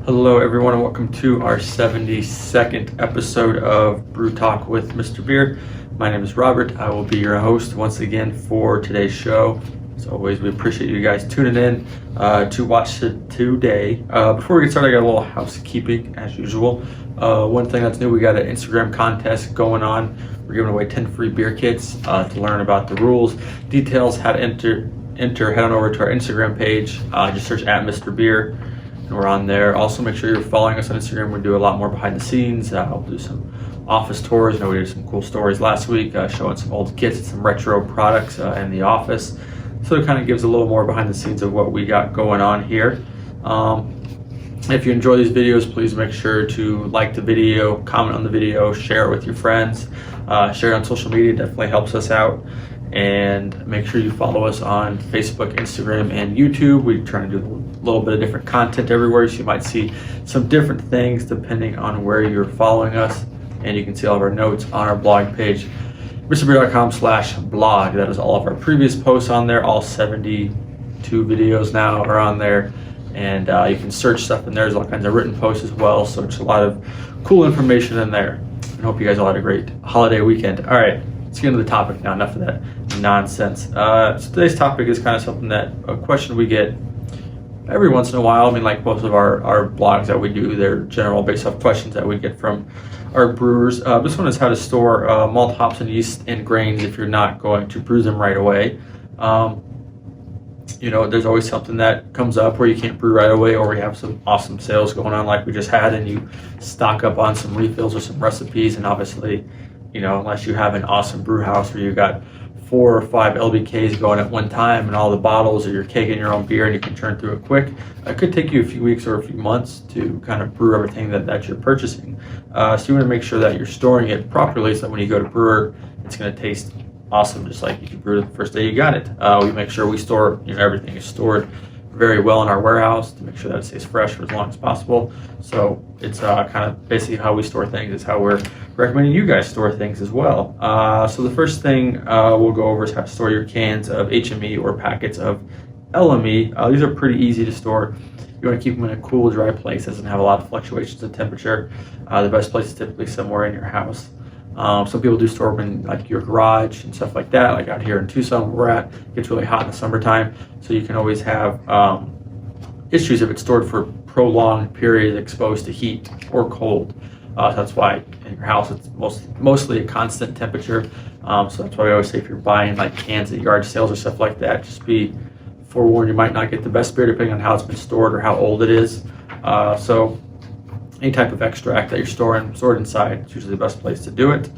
Hello everyone and welcome to our 72nd episode of Brew Talk with Mr. Beer. My name is Robert. I will be your host once again for today's show. As always, we appreciate you guys tuning in to watch it today. Before we get started, I got a little housekeeping as usual. One thing that's new, we got an Instagram contest going on. We're giving away 10 free beer kits. To learn about the rules, details, how to enter, head on over to our Instagram page. Just search at Mr.Beer. And we're on there. Also, make sure you're following us on Instagram. We do a lot more behind the scenes. We'll do some office tours. We did some cool stories last week, showing some old kits and some retro products in the office. So it kind of gives a little more behind the scenes of what we got going on here. If you enjoy these videos, please make sure to like the video, comment on the video, share it with your friends, share it on social media. Definitely helps us out. And make sure you follow us on Facebook, Instagram, and YouTube. We're trying to do a little bit of different content everywhere, so you might see some different things depending on where you're following us. And you can see all of our notes on our blog page, mrbeer.com/blog. That is all of our previous posts on there. All 72 videos now are on there. And you can search stuff in there. There's all kinds of written posts as well. So there's a lot of cool information in there. I hope you guys all had a great holiday weekend. All right. Let's get into the topic now, enough of that nonsense. So today's topic is kind of something a question we get every once in a while. I mean, like most of our blogs that we do, they're general based off questions that we get from our brewers. This one is how to store malt, hops, and yeast and grains if you're not going to brew them right away. There's always something that comes up where you can't brew right away, or we have some awesome sales going on like we just had, and you stock up on some refills or some recipes, and obviously, unless you have an awesome brew house where you got 4 or 5 LBKs going at one time and all the bottles, or you're kegging your own beer and you can churn through it quick, it could take you a few weeks or a few months to kind of brew everything that you're purchasing. So you want to make sure that you're storing it properly so that when you go to brewer, it's going to taste awesome, just like you can brew it the first day you got it. We make sure we store, everything is stored very well in our warehouse to make sure that it stays fresh for as long as possible. So it's kind of basically how we store things is how we're recommending you guys store things as well. So the first thing we'll go over is how to store your cans of HME or packets of LME. These are pretty easy to store. You want to keep them in a cool, dry place that doesn't have a lot of fluctuations in temperature. The best place is typically somewhere in your house. Some people do store them in like your garage and stuff like that. Like out here in Tucson where we're at, it gets really hot in the summertime. So you can always have issues if it's stored for prolonged periods exposed to heat or cold. So that's why in your house it's mostly a constant temperature. So that's why we always say if you're buying like cans at yard sales or stuff like that, just be forewarned, you might not get the best beer depending on how it's been stored or how old it is. So any type of extract that you're stored inside, it's usually the best place to do it.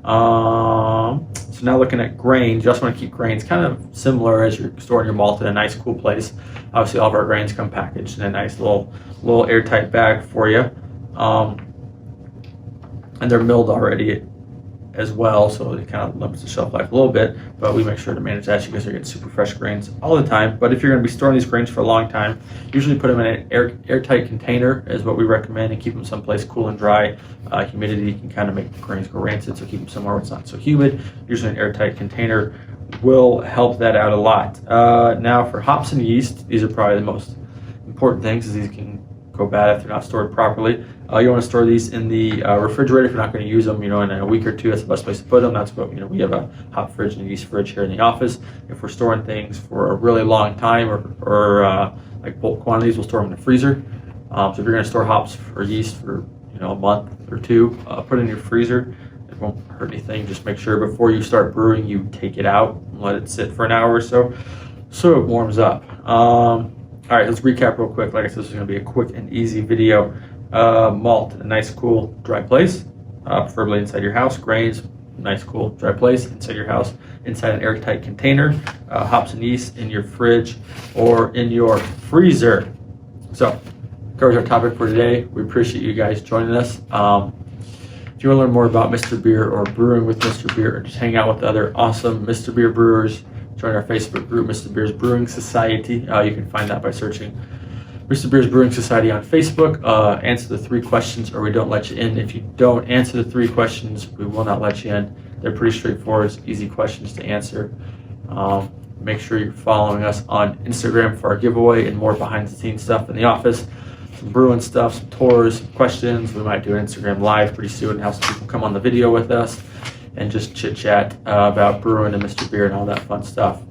So now looking at grains, you also want to keep grains kind of similar as you're storing your malt in a nice cool place. Obviously all of our grains come packaged in a nice little airtight bag for you. And they're milled already as well, so it kind of limits the shelf life a little bit, but we make sure to manage that so you guys are getting super fresh grains all the time. But if you're going to be storing these grains for a long time, usually put them in an airtight container is what we recommend, and keep them someplace cool and dry. Humidity can kind of make the grains go rancid, so keep them somewhere where it's not so humid. Usually an airtight container will help that out a lot. Now for hops and yeast, these are probably the most important things, as these can go bad if they're not stored properly. You want to store these in the refrigerator if you're not going to use them, in a week or two. That's the best place to put them. That's what, we have a hop fridge and a yeast fridge here in the office. If we're storing things for a really long time or like bulk quantities, we'll store them in the freezer. So if you're going to store hops or yeast for, a month or two, put it in your freezer. It won't hurt anything. Just make sure before you start brewing, you take it out and let it sit for an hour or so it warms up. All right, let's recap real quick. Like I said, this is going to be a quick and easy video. Malt, a nice, cool, dry place, preferably inside your house. Grains, nice, cool, dry place inside your house, inside an airtight container. Hops and yeast in your fridge or in your freezer. So, covers our topic for today. We appreciate you guys joining us. If you want to learn more about Mr. Beer or brewing with Mr. Beer, or just hang out with other awesome Mr. Beer brewers, join our Facebook group, Mr. Beer's Brewing Society. You can find that by searching Mr. Beer's Brewing Society on Facebook. Answer the 3 questions or we don't let you in. If you don't answer the 3 questions, we will not let you in. They're pretty straightforward, easy questions to answer. Make sure you're following us on Instagram for our giveaway and more behind the scenes stuff in the office. some brewing stuff, some tours, some questions. We might do an Instagram live pretty soon and have some people come on the video with us and just chit chat about brewing and Mr. Beer and all that fun stuff.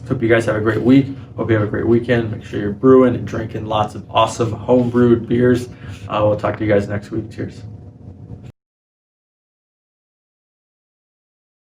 Hope you guys have a great week. Hope you have a great weekend. Make sure you're brewing and drinking lots of awesome home brewed beers. We'll talk to you guys next week. Cheers.